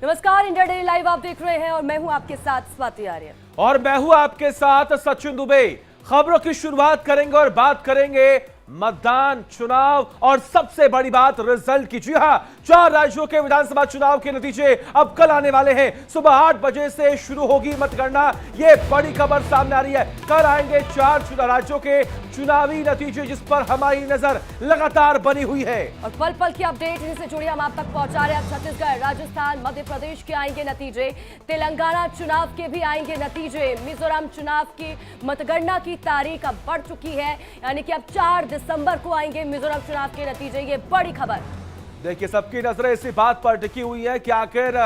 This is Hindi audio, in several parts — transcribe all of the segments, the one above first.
नमस्कार, इंडिया डेली लाइव आप देख रहे हैं और मैं हूं आपके साथ स्वाति आर्य और मैं हूं आपके साथ सचिन दुबे। खबरों की शुरुआत करेंगे और बात करेंगे मतदान, चुनाव और सबसे बड़ी बात रिजल्ट की। जी हां, 4 राज्यों के विधानसभा चुनाव के नतीजे अब कल आने वाले हैं। सुबह 8 बजे से शुरू होगी मतगणना। यह बड़ी खबर सामने आ रही है। कल आएंगे 4 राज्यों के चुनावी नतीजे, जिस पर हमारी नजर लगातार बनी हुई है और पल पल की अपडेट इनसे जुड़ी हम आप तक पहुंचा रहे हैं। छत्तीसगढ़, राजस्थान, मध्य प्रदेश के आएंगे नतीजे, तेलंगाना चुनाव के भी आएंगे नतीजे, मिजोरम चुनाव की मतगणना की तारीख अब बढ़ चुकी है, यानी कि अब 4 दिसंबर को आएंगे मिजोरम चुनाव के नतीजे। ये बड़ी खबर। देखिए, सबकी नजरें इसी बात पर टिकी हुई है कि आखिर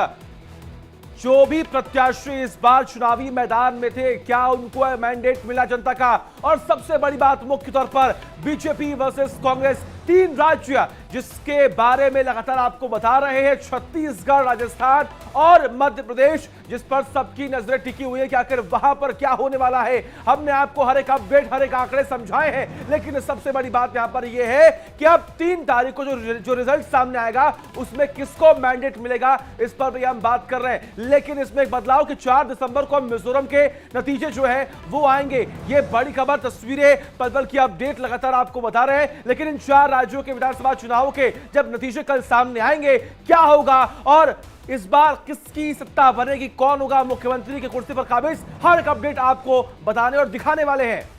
जो भी प्रत्याशी इस बार चुनावी मैदान में थे, क्या उनको मैंडेट मिला जनता का। और सबसे बड़ी बात, मुख्य तौर पर बीजेपी वर्सेस कांग्रेस, 3 राज्य जिसके बारे में लगातार आपको बता रहे हैं, छत्तीसगढ़, राजस्थान और मध्य प्रदेश, जिस पर सबकी नजरें टिकी हुई है कि आखिर वहां पर क्या होने वाला है। हमने आपको हर एक अपडेट, हर एक आंकड़े समझाए हैं, लेकिन सबसे बड़ी बात यहां पर यह है कि अब 3 तारीख को जो रिजल्ट सामने आएगा, उसमें किसको मैंडेट मिलेगा, इस पर भी हम बात कर रहे हैं। लेकिन इसमें एक बदलाव कि 4 दिसंबर को मिजोरम के नतीजे जो है वो आएंगे। ये बड़ी खबर, तस्वीरें, पल पल की अपडेट लगातार आपको बता रहे हैं। लेकिन इन 4 राज्यों के विधानसभा चुनाव के जब नतीजे कल सामने आएंगे, क्या होगा और इस बार किसकी सत्ता बनेगी, कौन होगा मुख्यमंत्री की कुर्सी पर काबिज, हर एक अपडेट आपको बताने और दिखाने वाले हैं।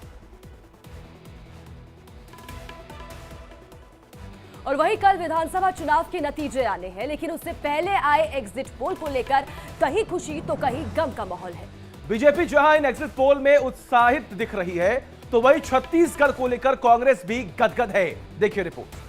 और वहीं कल विधानसभा चुनाव के नतीजे आने हैं, लेकिन उससे पहले आए एग्जिट पोल को लेकर कहीं खुशी तो कहीं गम का माहौल है। बीजेपी जहां इन एग्जिट पोल में उत्साहित दिख रही है, तो वहीं छत्तीसगढ़ को लेकर कांग्रेस भी गदगद है। देखिए रिपोर्ट।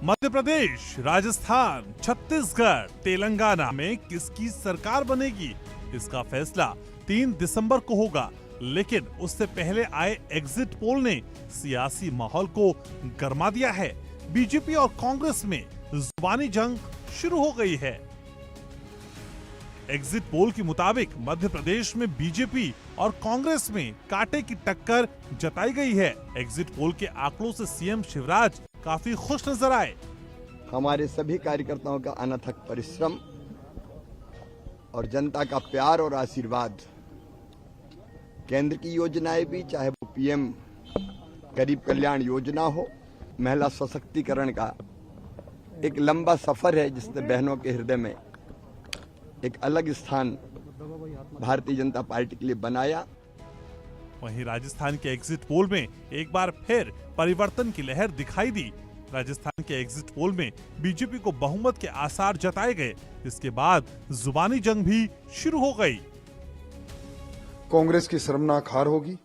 मध्य प्रदेश, राजस्थान, छत्तीसगढ़, तेलंगाना में किसकी सरकार बनेगी, इसका फैसला 3 दिसंबर को होगा। लेकिन उससे पहले आए एग्जिट पोल ने सियासी माहौल को गरमा दिया है। बीजेपी और कांग्रेस में जुबानी जंग शुरू हो गई है। एग्जिट पोल के मुताबिक मध्य प्रदेश में बीजेपी और कांग्रेस में कांटे की टक्कर जताई गई है। एग्जिट पोल के आंकड़ों से सीएम शिवराज काफी खुश नजर आए। हमारे सभी कार्यकर्ताओं का अनथक परिश्रम और जनता का प्यार और आशीर्वाद, केंद्र की योजनाएं भी, चाहे वो पीएम गरीब कल्याण योजना हो, महिला सशक्तिकरण का एक लंबा सफर है, जिसने बहनों के हृदय में एक अलग स्थान भारतीय जनता पार्टी के लिए बनाया। वहीं राजस्थान के एग्जिट पोल में एक बार फिर परिवर्तन की लहर दिखाई दी। राजस्थान के एग्जिट पोल में बीजेपी को बहुमत के आसार जताए गए। इसके बाद जुबानी जंग भी शुरू हो गई। कांग्रेस की शर्मनाक हार होगी,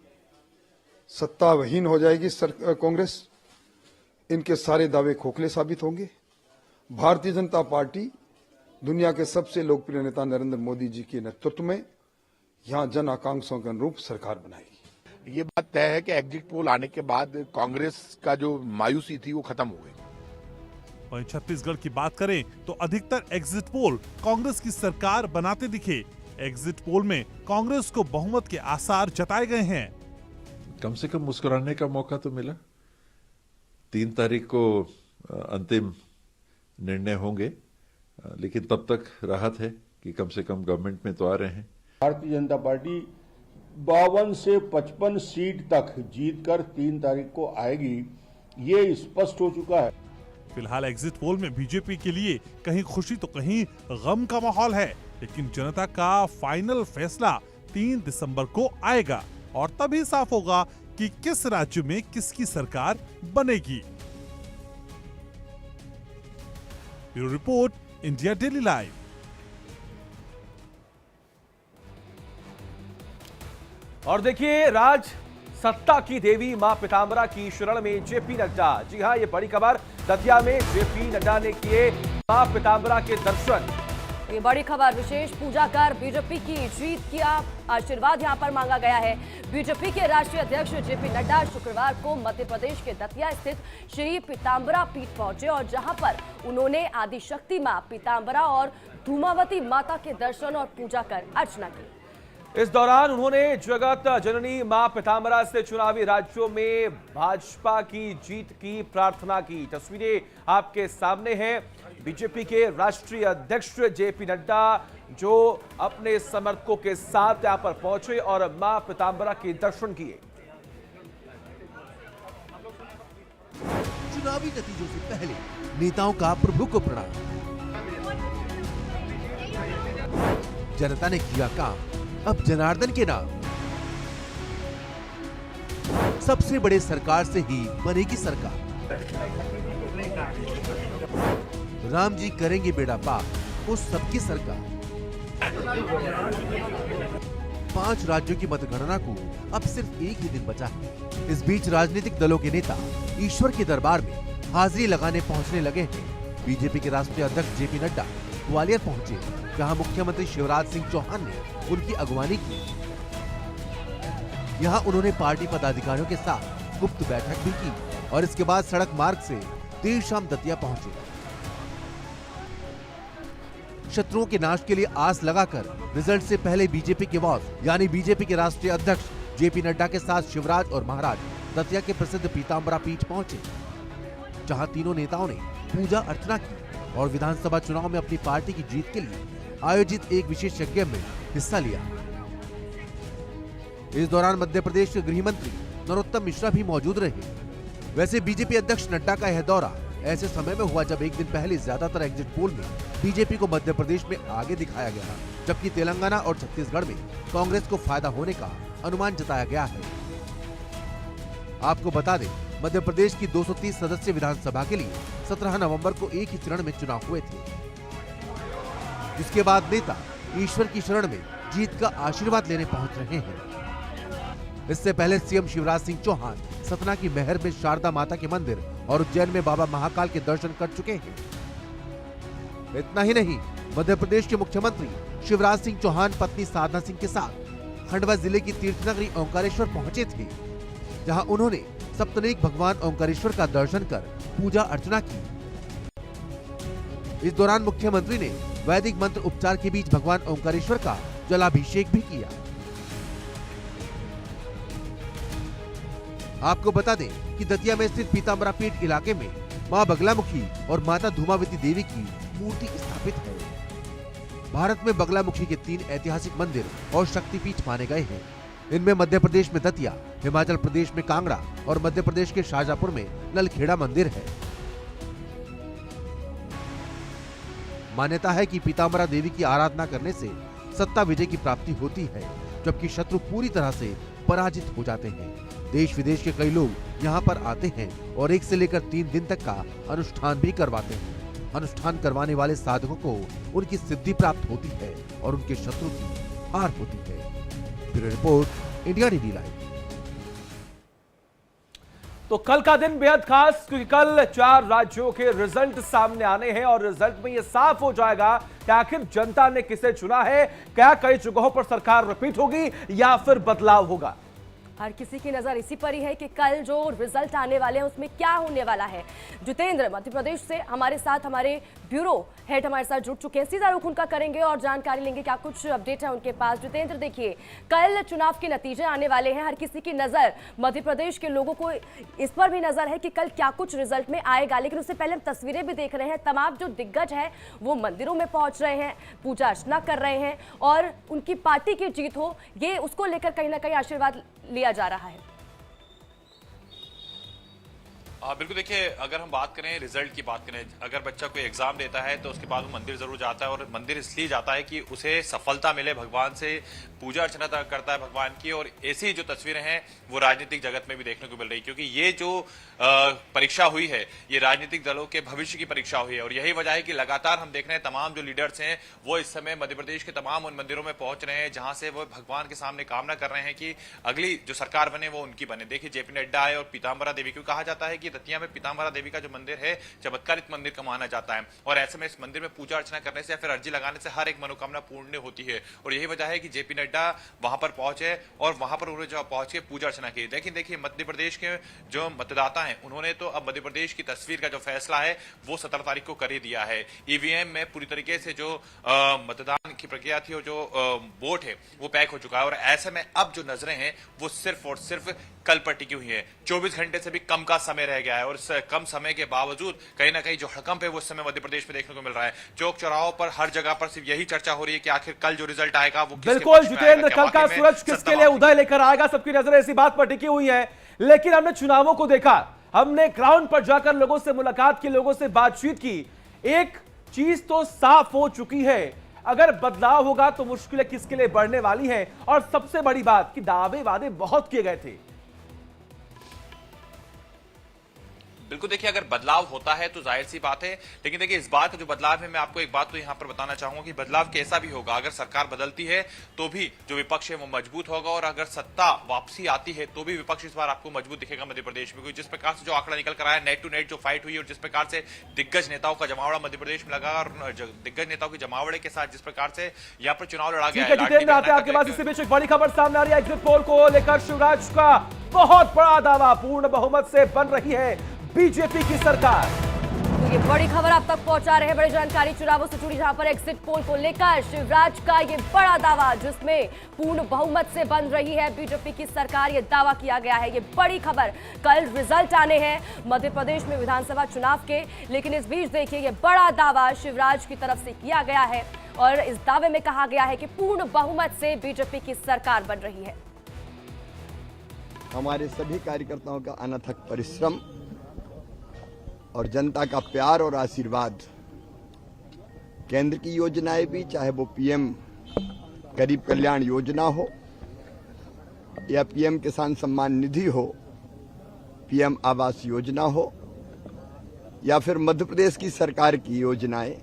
सत्ताविहीन हो जाएगी कांग्रेस, इनके सारे दावे खोखले साबित होंगे। भारतीय जनता पार्टी दुनिया के सबसे लोकप्रिय नेता नरेंद्र मोदी जी के नेतृत्व में यहां जन आकांक्षाओं के अनुरूप सरकार बनाएगी। ये बात तय है कि एग्जिट पोल आने के बाद कांग्रेस का जो मायूसी थी वो खत्म हो गई। वहीं छत्तीसगढ़ की बात करें तो अधिकतर एग्जिट पोल कांग्रेस की सरकार बनाते दिखे। एग्जिट पोल में कांग्रेस को बहुमत के आसार जताए गए हैं। कम से कम मुस्कुराने का मौका तो मिला। 3 तारीख को अंतिम निर्णय होंगे, लेकिन तब तक राहत है कि कम से कम गवर्नमेंट में तो आ रहे हैं। भारतीय जनता पार्टी 52 से 55 सीट तक जीतकर 3 तारीख को आएगी, ये स्पष्ट हो चुका है। फिलहाल एग्जिट पोल में बीजेपी के लिए कहीं खुशी तो कहीं गम का माहौल है, लेकिन जनता का फाइनल फैसला 3 दिसंबर को आएगा और तभी साफ होगा कि किस राज्य में किसकी सरकार बनेगी। Bureau report, India daily live. और देखिए, राज सत्ता की देवी मां पीताम्बरा की शरण में जेपी नड्डा। जी हां, ये बड़ी खबर। दतिया में जेपी नड्डा ने किए मां पीताम्बरा के दर्शन। ये बड़ी खबर, विशेष पूजा कर बीजेपी की जीत किया आशीर्वाद यहां पर मांगा गया है। बीजेपी के राष्ट्रीय अध्यक्ष जेपी नड्डा शुक्रवार को मध्य प्रदेश के दतिया स्थित श्री पीताम्बरा पीठ पहुंचे और जहां पर उन्होंने आदिशक्ति मां पीताम्बरा और धूमावती माता के दर्शन और पूजा कर अर्चना की। इस दौरान उन्होंने जगत जननी मां पीतांबरा से चुनावी राज्यों में भाजपा की जीत की प्रार्थना की। तस्वीरें आपके सामने हैं। बीजेपी के राष्ट्रीय अध्यक्ष जेपी नड्डा जो अपने समर्थकों के साथ यहां पर पहुंचे और मां पीतांबरा के दर्शन किए। चुनावी नतीजों से पहले नेताओं का प्रभु को प्रणाम। जनता ने किया काम, अब जनार्दन के नाम। सबसे बड़े सरकार से ही बनेगी सरकार। राम जी करेंगे बेड़ा पार, वो सबकी सरकार। 5 राज्यों की मतगणना को अब सिर्फ एक ही दिन बचा है। इस बीच राजनीतिक दलों के नेता ईश्वर के दरबार में हाजिरी लगाने पहुंचने लगे हैं। बीजेपी के राष्ट्रीय अध्यक्ष जेपी नड्डा ग्वालियर पहुंचे, जहां मुख्यमंत्री शिवराज सिंह चौहान ने उनकी अगवानी की। यहां उन्होंने पार्टी पदाधिकारियों के साथ गुप्त बैठक भी की और इसके बाद सड़क मार्ग से देर शाम दतिया पहुंचे। शत्रुओं के नाश के लिए आस लगाकर रिजल्ट से पहले बीजेपी के बॉस यानी बीजेपी के राष्ट्रीय अध्यक्ष जेपी नड्डा के साथ शिवराज और महाराज दतिया के प्रसिद्ध पीतांबरा पीठ पहुंचे, जहां तीनों नेताओं ने पूजा अर्चना की और विधानसभा चुनाव में अपनी पार्टी की जीत के लिए आयोजित एक विशेष यज्ञ में हिस्सा लिया। इस दौरान मध्य प्रदेश के गृह मंत्री नरोत्तम मिश्रा भी मौजूद रहे। वैसे बीजेपी अध्यक्ष नड्डा का यह दौरा ऐसे समय में हुआ जब एक दिन पहले ज्यादातर एग्जिट पोल में बीजेपी को मध्य प्रदेश में आगे दिखाया गया, जबकि तेलंगाना और छत्तीसगढ़ में कांग्रेस को फायदा होने का अनुमान जताया गया है। आपको बता दें, मध्य प्रदेश की 230 सदस्य विधानसभा के लिए 17 नवंबर को एक ही चरण में चुनाव हुए थे, जिसके बाद नेता ईश्वर की शरण में जीत का आशीर्वाद लेने पहुंच रहे हैं। इससे पहले सीएम शिवराज सिंह चौहान सतना की महर में शारदा माता के मंदिर और उज्जैन में बाबा महाकाल के दर्शन कर चुके हैं। इतना ही नहीं, मध्य प्रदेश के मुख्यमंत्री शिवराज सिंह चौहान पत्नी साधना सिंह के साथ खंडवा जिले की तीर्थनगरी ओंकारेश्वर पहुंचे थे, जहां उन्होंने सप्तनेक भगवान ओंकारेश्वर का दर्शन कर पूजा अर्चना की। इस दौरान मुख्यमंत्री ने वैदिक मंत्र उपचार के बीच भगवान ओंकारेश्वर का जलाभिषेक भी किया। आपको बता दें कि दतिया में स्थित पीतांबरा पीठ इलाके में मां बगलामुखी और माता धूमावती देवी की मूर्ति स्थापित है। भारत में बगलामुखी के 3 ऐतिहासिक मंदिर और शक्तिपीठ माने गए हैं। इनमें मध्य प्रदेश में दतिया, हिमाचल प्रदेश में कांगड़ा और मध्य प्रदेश के शाहजहांपुर में नलखेड़ा मंदिर है। मान्यता है कि पीतांबरा देवी की आराधना करने से सत्ता विजय की प्राप्ति होती है, जबकि शत्रु पूरी तरह से पराजित हो जाते हैं। देश विदेश के कई लोग यहाँ पर आते हैं और 1 से लेकर 3 दिन तक का अनुष्ठान भी करवाते हैं। अनुष्ठान करवाने वाले साधकों को उनकी सिद्धि प्राप्त होती है और उनके शत्रु की हार होती है। Bureau report, India TV live. तो कल का दिन बेहद खास, क्योंकि कल 4 राज्यों के रिजल्ट सामने आने हैं और रिजल्ट में यह साफ हो जाएगा कि आखिर जनता ने किसे चुना है। क्या कई जगहों पर सरकार रिपीट होगी या फिर बदलाव होगा। हर किसी की नजर इसी पर ही है कि कल जो रिजल्ट आने वाले हैं उसमें क्या होने वाला है। जितेंद्र मध्य प्रदेश से हमारे साथ, हमारे ब्यूरो हेड हमारे साथ जुड़ चुके हैं, सीधा रुख उनका करेंगे और जानकारी लेंगे क्या कुछ अपडेट है उनके पास। जितेंद्र, देखिए कल चुनाव के नतीजे आने वाले हैं, हर किसी की नजर मध्य प्रदेश के लोगों को इस पर भी नजर है कि कल क्या कुछ रिजल्ट में आएगा, लेकिन उससे पहले हम तस्वीरें भी देख रहे हैं। तमाम जो दिग्गज है वो मंदिरों में पहुंच रहे हैं, पूजा अर्चना कर रहे हैं और उनकी पार्टी की जीत हो ये उसको लेकर कहीं ना कहीं आशीर्वाद लिया जा रहा है। बिल्कुल, देखिए अगर हम बात करें रिजल्ट की बात करें, अगर बच्चा कोई एग्जाम देता है तो उसके बाद वो मंदिर जरूर जाता है और मंदिर इसलिए जाता है कि उसे सफलता मिले, भगवान से पूजा अर्चना करता है भगवान की। और ऐसी जो तस्वीरें हैं वो राजनीतिक जगत में भी देखने को मिल रही, क्योंकि ये जो परीक्षा हुई है ये राजनीतिक दलों के भविष्य की परीक्षा हुई है। और यही वजह है कि लगातार हम देख रहे हैं तमाम जो लीडर्स हैं वो इस समय मध्य प्रदेश के तमाम उन मंदिरों में पहुंच रहे हैं जहां से वो भगवान के सामने कामना कर रहे हैं कि अगली जो सरकार बने वो उनकी बने। देखिए जेपी नड्डा है और पीतांबरा देवी को कहा जाता है कि कि दतिया में पीताम्बरा देवी का जो मंदिर है चमत्कारित मंदिर का माना जाता है और ऐसे में इस मंदिर में पूजा अर्चना करने से या फिर अर्जी लगाने से हर एक मनोकामना पूर्ण होती है और यही वजह है कि जेपी नड्डा वहां पर पहुंचे और वहां पर उन्होंने जो पहुंच के पूजा अर्चना की। लेकिन देखिए मध्य प्रदेश के जो मतदाता हैं उन्होंने तो अब मध्य प्रदेश की तस्वीर का जो फैसला है वो 17 तारीख को कर ही दिया है। ईवीएम में पूरी तरीके से जो मतदान की प्रक्रिया थी और जो वोट है वो पैक हो चुका है और ऐसे में अब जो नजरें हैं वो सिर्फ और सिर्फ कल पर टिकी हुई है। 24 घंटे से भी कम का समय रह गया है और इस कम समय के बावजूद कहीं ना कहीं जो हड़कंप है वो इस समय मध्य प्रदेश में देखने को मिल रहा है। चौक चौराहों पर हर जगह पर सिर्फ यही चर्चा हो रही है कि आखिर कल जो रिजल्ट आएगा वो बिल्कुल जितेंद्र, कल का सूरज किसके लिए उदय लेकर आएगा, सबकी नजरें इसी बात पर टिकी हुई है। लेकिन हमने चुनावों को देखा, हमने ग्राउंड पर जाकर लोगों से मुलाकात की, लोगों से बातचीत की। एक चीज तो साफ हो चुकी है, अगर बदलाव होगा तो मुश्किलें किसके लिए बढ़ने वाली हैं। और सबसे बड़ी बात कि दावे वादे बहुत किए गए थे। बिल्कुल देखिए अगर बदलाव होता है तो जाहिर सी बात है, लेकिन देखिए इस बार का जो बदलाव है मैं आपको एक बात तो यहां पर बताना चाहूंगा कि बदलाव कैसा भी होगा, अगर सरकार बदलती है तो भी जो विपक्ष है वो मजबूत होगा और अगर सत्ता वापसी आती है तो भी विपक्ष इस बार आपको मजबूत दिखेगा मध्य प्रदेश में। जिस प्रकार से जो आंकड़ा निकल कर आया, नेट टू नेट जो फाइट हुई और जिस प्रकार से दिग्गज नेताओं का जमावड़ा मध्य प्रदेश में लगा और दिग्गज नेताओं के जमावड़े के साथ जिस प्रकार से यहाँ पर चुनाव लड़ा गया जितेंद्र, आते आपके पास इसी बीच एक बड़ी खबर सामने आ रही है। एग्जिट पोल को लेकर शिवराज का बहुत बड़ा दावा, पूर्ण बहुमत से बन रही है बीजेपी की सरकार। तो ये बड़ी खबर आप तक पहुंचा रहे हैं, बड़ी जानकारी चुनावों से जुड़ी, जहां पर एग्जिट पोल को लेकर शिवराज का ये बड़ा दावा जिसमें पूर्ण बहुमत से बन रही है बीजेपी की सरकार, ये दावा किया गया है। ये बड़ी खबर, कल रिजल्ट आने हैं मध्य प्रदेश में विधानसभा चुनाव के, लेकिन इस बीच देखिए ये बड़ा दावा शिवराज की तरफ से किया गया है और इस दावे में कहा गया है कि पूर्ण बहुमत से बीजेपी की सरकार बन रही है। हमारे सभी कार्यकर्ताओं का अनथक परिश्रम और जनता का प्यार और आशीर्वाद, केंद्र की योजनाएं भी, चाहे वो पीएम गरीब कल्याण योजना हो या पीएम किसान सम्मान निधि हो, पीएम आवास योजना हो या फिर मध्य प्रदेश की सरकार की योजनाएं,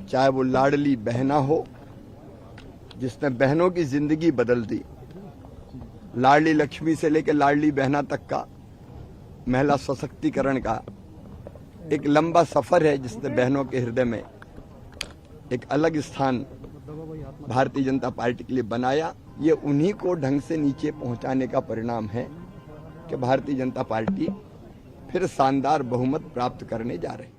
चाहे वो लाडली बहना हो जिसने बहनों की जिंदगी बदल दी, लाडली लक्ष्मी से लेकर लाडली बहना तक का महिला सशक्तिकरण का एक लंबा सफर है जिसने बहनों के हृदय में एक अलग स्थान भारतीय जनता पार्टी के लिए बनाया। ये उन्हीं को ढंग से नीचे पहुंचाने का परिणाम है कि भारतीय जनता पार्टी फिर शानदार बहुमत प्राप्त करने जा रही है।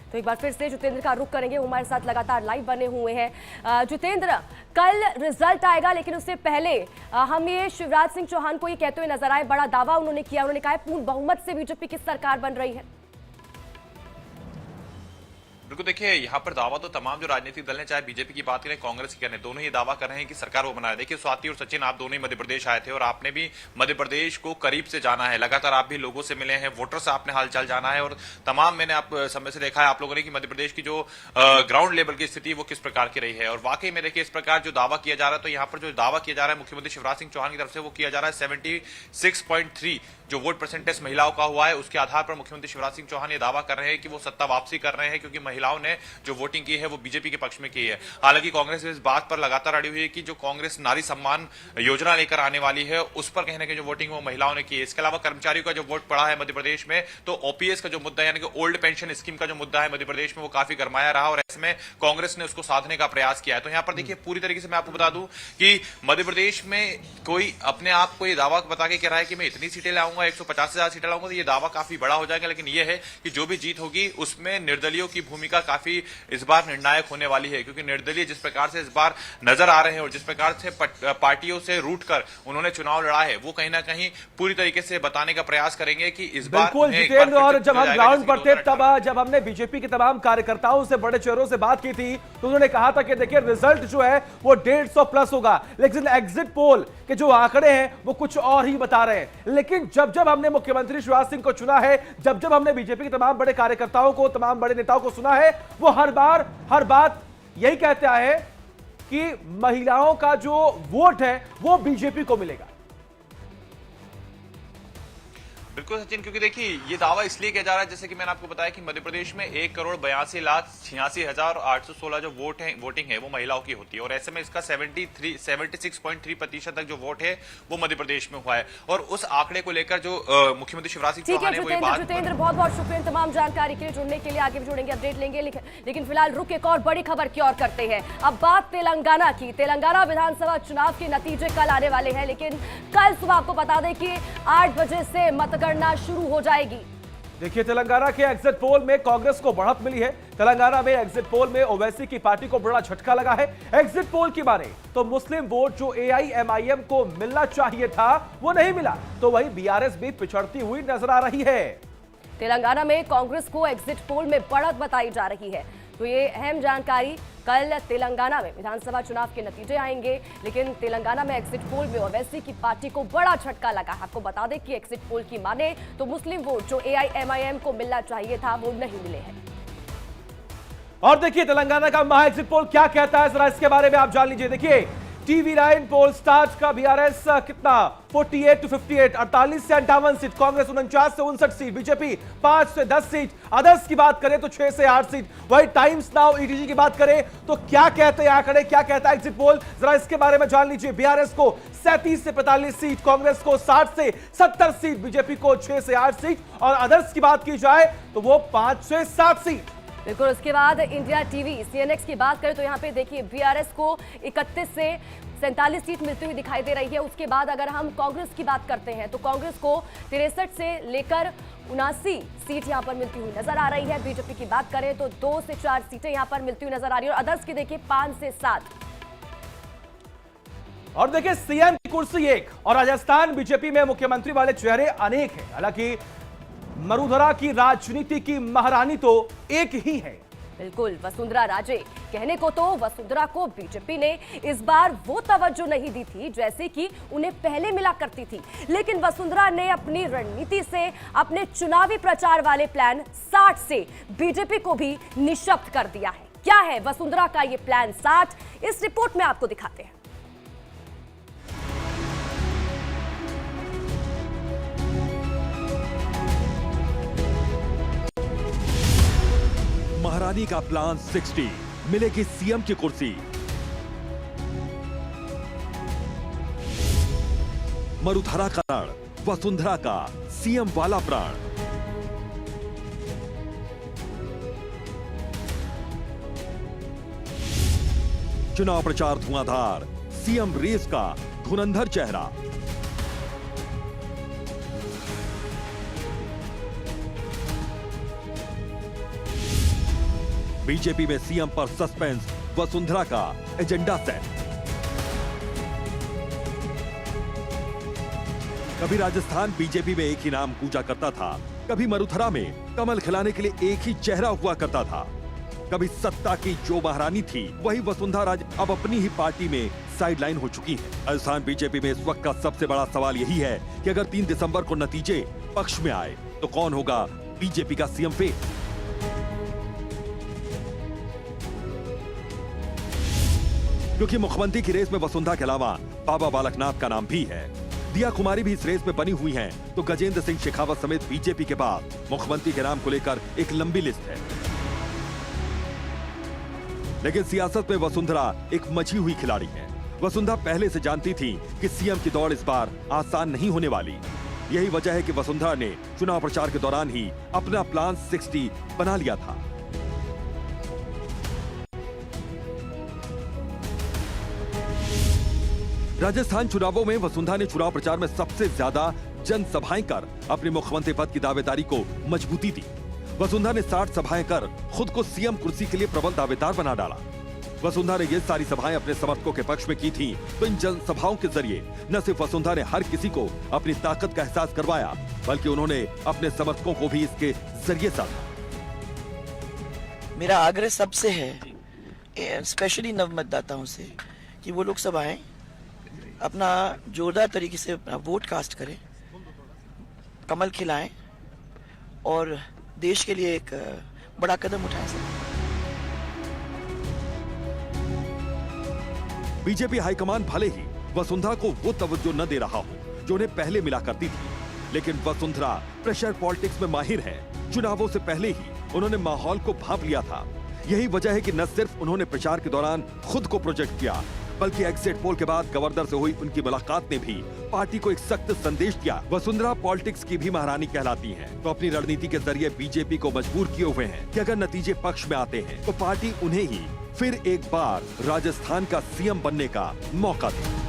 तो एक बार फिर से जितेंद्र का रुख करेंगे, वो हमारे साथ लगातार लाइव बने हुए हैं। जितेंद्र, कल रिजल्ट आएगा लेकिन उससे पहले हम ये शिवराज सिंह चौहान को ये कहते हुए नजर आए, बड़ा दावा उन्होंने किया, उन्होंने कहा पूर्ण बहुमत से बीजेपी की सरकार बन रही है। बिल्कुल देखिए यहाँ पर दावा तो तमाम जो राजनीतिक दल ने, चाहे बीजेपी की बात करें कांग्रेस की करें, दोनों ही दावा कर रहे हैं कि सरकार वो बना रहे। देखिए स्वाति और सचिन, आप दोनों ही मध्य प्रदेश आए थे और आपने भी मध्य प्रदेश को करीब से जाना है, लगातार आप भी लोगों से मिले हैं, वोटर से आपने हालचाल जाना है और तमाम मैंने आप समय से देखा है आप लोगों ने कि मध्य प्रदेश की जो ग्राउंड लेवल की स्थिति वो किस प्रकार की रही है। और वाकई में देखिए इस प्रकार जो दावा किया जा रहा है, तो यहाँ पर जो दावा किया जा रहा है मुख्यमंत्री शिवराज सिंह चौहान की तरफ से, वो किया जा रहा है 76.3 जो वोट परसेंटेज महिलाओं का हुआ है उसके आधार पर मुख्यमंत्री शिवराज सिंह चौहान ये दावा कर रहे हैं कि वो सत्ता वापसी कर रहे हैं, क्योंकि महिलाओं ने जो वोटिंग की है वो बीजेपी के पक्ष में की है। हालांकि कांग्रेस इस बात पर लगातार अड़ी हुई है कि जो कांग्रेस नारी सम्मान योजना लेकर आने वाली है उस पर कहीं ना कहीं जो वोटिंग वो महिलाओं ने की है। इसके अलावा कर्मचारियों का जो वोट पड़ा है मध्य प्रदेश में, तो ओपीएस का जो मुद्दा यानी कि ओल्ड पेंशन स्कीम का जो मुद्दा है मध्य प्रदेश में वो काफी गरमाया रहा और ऐसे में कांग्रेस ने उसको साधने का प्रयास किया है। तो यहाँ पर देखिए पूरी तरीके से मैं आपको बता दूं कि मध्य प्रदेश में कोई अपने आप को ये दावा बता के कह रहा है कि मैं इतनी सीटें लाऊंगा, 150 से ज्यादा सीटें लाऊंगा, तो ये दावा काफी बड़ा हो जाएगा। लेकिन ये है कि जो भी जीत होगी उसमें निर्दलीयों की भूमिका काफी इस बार निर्णायक होने वाली है, क्योंकि निर्दलीय जिस प्रकार से इस बार नजर आ रहे हैं और जिस प्रकार से पार्टियों से रूट कर उन्होंने चुनाव लड़ा है, वो कहीं ना कहीं पूरी तरीके से बताने का प्रयास करेंगे कि इस बार बिल्कुल जितेंद्र। और जब हम ग्राउंड पर थे तब जब हमने बीजेपी के तमाम कार्यकर्ताओं से, बड़े चेहरों से बात की थी, तो उन्होंने कहा था कि देखिए रिजल्ट जो है वो 150 प्लस होगा, लेकिन एग्जिट पोल के जो आंकड़े हैं वो कुछ और ही बता रहे हैं। लेकिन जब जब हमने मुख्यमंत्री शिवराज सिंह को चुना है, जब जब हमने बीजेपी के तमाम बड़े कार्यकर्ताओं को, तमाम बड़े नेताओं को सुना है, वो हर बात यही कहते आए कि महिलाओं का जो वोट है वो बीजेपी को मिलेगा। बिल्कुल सचिन, क्योंकि देखिए ये दावा इसलिए किया जा रहा है, जैसे कि मैंने आपको बताया कि मध्य प्रदेश में 1,82,86,000 जो वोटिंग है वो महिलाओं की होती है, और ऐसे में इसका 76.3% तक जो वोट है वो मध्य प्रदेश में हुआ है। और उस आंकड़े को लेकर जो मुख्यमंत्री शिवराज सिंह चौहान ने वही बात। जितेंद्र, बहुत बहुत शुक्रिया तमाम जानकारी के लिए। जुड़ने के लिए आगे भी जुड़ेंगे, अपडेट लेंगे, लेकिन फिलहाल रुक एक और बड़ी खबर की ओर करते हैं। अब बात तेलंगाना की। तेलंगाना विधानसभा चुनाव के नतीजे कल आने वाले हैं, लेकिन कल सुबह आपको बता दें कि 8 बजे से मतगणना शुरू हो जाएगी। देखिए, तेलंगाना के एग्जिट पोल में कांग्रेस को बढ़त मिली है। तेलंगाना में एग्जिट पोल में ओवैसी की पार्टी को बड़ा झटका लगा है। एग्जिट पोल की माने तो मुस्लिम वोट जो एआईएमआईएम को मिलना चाहिए था वो नहीं मिला, तो वहीं बीआरएस भी पिछड़ती हुई नजर आ रही है। तेलंगाना में कांग्रेस को एग्जिट पोल में बढ़त बताई जा रही है, तो ये अहम जानकारी। कल तेलंगाना में विधानसभा चुनाव के नतीजे आएंगे, लेकिन तेलंगाना में एग्जिट पोल में ओवैसी की पार्टी को बड़ा झटका लगा। आपको बता दें कि एग्जिट पोल की माने तो मुस्लिम वोट जो एआईएमआईएम को मिलना चाहिए था वो नहीं मिले हैं। और देखिए तेलंगाना का महा एग्जिट पोल क्या कहता है, जरा इसके बारे में आप जान लीजिए। देखिए, TV9 पोल स्टार्ट का बीआरएस कितना 48 to 58, 48 से 58 सीट, कांग्रेस 49 से 59 सीट, बीजेपी 5 से 10 सीट, अदर्स की बात करें तो 6 से 8 सीट। वही टाइम्स नाउ ईटीजी की बात करें तो क्या कहते हैं आंकड़े, क्या कहता है एग्जिट पोल, जरा इसके बारे में जान लीजिए। बीआरएस को 37 से 45 सीट, कांग्रेस को 60 से 70 सीट, बीजेपी को 6 से 8 सीट, और अदर्स की बात की जाए तो वो 5 से 7 सीट। बिल्कुल। उसके बाद इंडिया टीवी सीएनएक्स की बात करें तो यहाँ पे देखिए बीआरएस को 31 से 47 सीट मिलती हुई दिखाई दे रही है। उसके बाद अगर हम कांग्रेस की बात करते हैं तो कांग्रेस को 63 से लेकर 79 सीट यहाँ पर मिलती हुई नजर आ रही है। बीजेपी की बात करें तो 2 से 4 सीटें यहाँ पर मिलती हुई नजर आ रही है, और अदर्स की देखिए 5 से 7। और देखिए, सीएम की कुर्सी एक और राजस्थान बीजेपी में मुख्यमंत्री वाले चेहरे अनेक हैं। हालांकि मरुधरा की राजनीति की महारानी तो एक ही है। बिल्कुल, वसुंधरा राजे। कहने को तो वसुंधरा को बीजेपी ने इस बार वो तवज्जो नहीं दी थी जैसे कि उन्हें पहले मिला करती थी, लेकिन वसुंधरा ने अपनी रणनीति से, अपने चुनावी प्रचार वाले प्लान 60 से बीजेपी को भी निशब्द कर दिया है। क्या है वसुंधरा का ये प्लान 60, इस रिपोर्ट में आपको दिखाते हैं। महारानी का प्लान 60, मिलेगी सीएम की कुर्सी। मरुधरा का रण, वसुंधरा का सीएम वाला प्राण। चुनाव प्रचार धुआंधार, सीएम रेस का धुरंधर चेहरा। बीजेपी में सीएम पर सस्पेंस, वसुंधरा का एजेंडा सेट। कभी राजस्थान बीजेपी में एक ही नाम पूजा करता था, कभी मरुधरा में कमल खिलाने के लिए एक ही चेहरा हुआ करता था। कभी सत्ता की जो महारानी थी वही वसुंधरा राजे अब अपनी ही पार्टी में साइडलाइन हो चुकी है। राजस्थान बीजेपी में इस वक्त का सबसे बड़ा सवाल यही है कि अगर 3 दिसंबर को नतीजे पक्ष में आए तो कौन होगा बीजेपी का सीएम फेस। क्योंकि मुख्यमंत्री की रेस में वसुंधरा के अलावा बाबा बालकनाथ का नाम भी है, दिया कुमारी भी इस रेस में बनी हुई हैं, तो गजेंद्र सिंह शेखावत समेत बीजेपी के बाद मुख्यमंत्री के नाम को लेकर एक लंबी लिस्ट है। लेकिन सियासत में वसुंधरा एक मची हुई खिलाड़ी है। वसुंधरा पहले से जानती थी कि सीएम की दौड़ इस बार आसान नहीं होने वाली। यही वजह है कि वसुंधरा ने चुनाव प्रचार के दौरान ही अपना प्लान 60 बना लिया था। राजस्थान चुनावों में वसुंधरा ने चुनाव प्रचार में सबसे ज्यादा जनसभाएं कर अपने मुख्यमंत्री पद की दावेदारी को मजबूती दी। वसुंधरा ने 60 सभाएं कर खुद को सीएम कुर्सी के लिए प्रबल दावेदार बना डाला। वसुंधरा ने ये सारी सभाएं अपने समर्थकों के पक्ष में की थी, तो इन जनसभाओं के जरिए न सिर्फ वसुंधरा ने हर किसी को अपनी ताकत का एहसास करवाया, बल्कि उन्होंने अपने समर्थकों को भी इसके जरिए साधा। मेरा आग्रह सबसे है, स्पेशली नव मतदाताओं से, कि वो लोग सब आए, अपना जोरदार तरीके से अपना वोट कास्ट करें, कमल खिलाएं और देश के लिए एक बड़ा कदम उठाएं। बीजेपी हाईकमान भले ही वसुंधरा को वो तवज्जो न दे रहा हो जो उन्हें पहले मिला करती थी, लेकिन वसुंधरा प्रेशर पॉलिटिक्स में माहिर है। चुनावों से पहले ही उन्होंने माहौल को भांप लिया था। यही वजह है कि न सिर्फ उन्होंने प्रचार के दौरान खुद को प्रोजेक्ट किया, बल्कि एग्जिट पोल के बाद गवर्नर से हुई उनकी मुलाकात ने भी पार्टी को एक सख्त संदेश दिया। वसुंधरा पॉलिटिक्स की भी महारानी कहलाती हैं, तो अपनी रणनीति के जरिए बीजेपी को मजबूर किए हुए हैं कि अगर नतीजे पक्ष में आते हैं तो पार्टी उन्हें ही फिर एक बार राजस्थान का सीएम बनने का मौका दे।